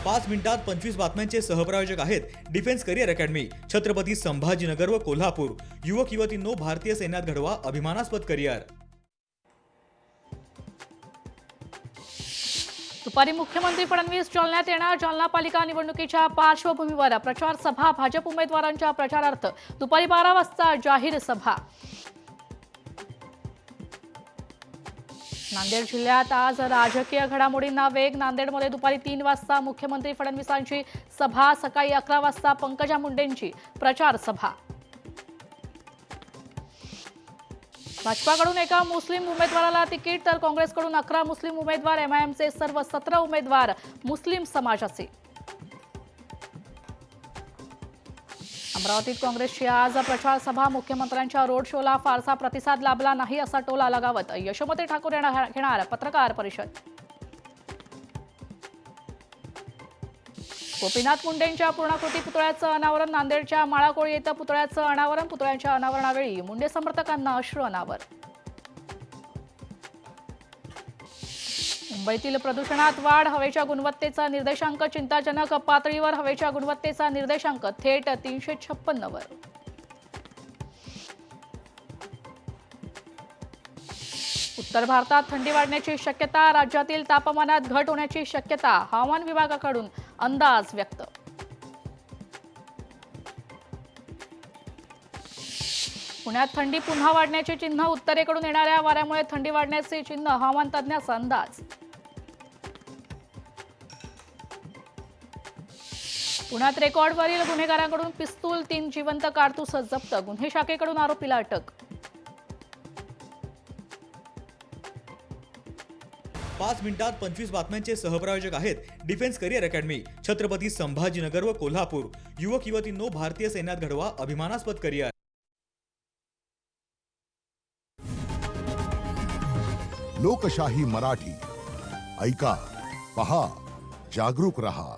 5 मिनिटात 25 बातम्यांचे सहप्रायोजक आहेत defence career academy, Chhatrapati Sambhajinagar व कोल्हापूर। युवक युवतींनो, भारतीय सैन्यात घडवा अभिमानास्पद करिअर। दुपारी मुख्यमंत्री फडणवीस जालन्यात येणार। जालना पालिका निवडणुकीच्या पार्श्वभूमीवर प्रचार सभा, भाजप उमेदवारांच्या प्रचारार्थ दुपारी 12 वाजता जाहीर सभा। नांदेड जिल्ह्यात आज राजकीय घडामोडींना वेग। नांदेडमध्ये दुपारी 3 वाजता मुख्यमंत्री फडणवीसांची सभा, सकाळी 11 वाजता पंकजा मुंडेंची प्रचार सभा। भाजपाकडून एका मुस्लिम उमेदवाराला तिकीट तर काँग्रेसकडून 11 मुस्लिम उमेदवार, एमआयएमचे सर्व 17 उमेदवार मुस्लिम समाजाचे। अमरावतीत काँग्रेसची आज प्रचार सभा, मुख्यमंत्र्यांच्या रोड शोला फारसा प्रतिसाद लाभला नाही असा टोला लगावत यशोमती ठाकूर घेणार पत्रकार परिषद। गोपीनाथ मुंडेंच्या पूर्णाकृती पुतळ्याचं अनावरण, नांदेडच्या माळाकोळी येथे पुतळ्याचं अनावरण। पुतळ्याच्या अनावरणावेळी मुंडे समर्थकांना अश्रू अनावर। मुंबईतील प्रदूषणात वाढ, हवेच्या गुणवत्तेचा निर्देशांक चिंताजनक पातळीवर। हवेच्या गुणवत्तेचा निर्देशांक थेट 356 वर। उत्तर भारतात थंडी वाढण्याची शक्यता, राज्यातील तापमानात घट होण्याची शक्यता, हवामान विभागाकडून अंदाज व्यक्त। पुण्यात थंडी पुन्हा वाढण्याचे चिन्ह, उत्तरेकडून येणाऱ्या वाऱ्यामुळे थंडी वाढण्याचे चिन्ह, हवामान तज्ञांचा अंदाज। पुण्यात रेकॉर्डवरील गुन्हेगारांकडून पिस्तूल, 3 जिवंत कारतूस जप्त, गुन्हे शाखेकडून आरोपीला अटक। 5 मिनिटात 25 बातम्यांचे सहप्रायोजक आहेत defence career academy, Chhatrapati Sambhajinagar व कोल्हापूर। युवक युवतींनो, भारतीय सैन्यात घडवा अभिमानास्पद करिअर। लोकशाही मराठी ऐका, पहा, जागरूक रहा।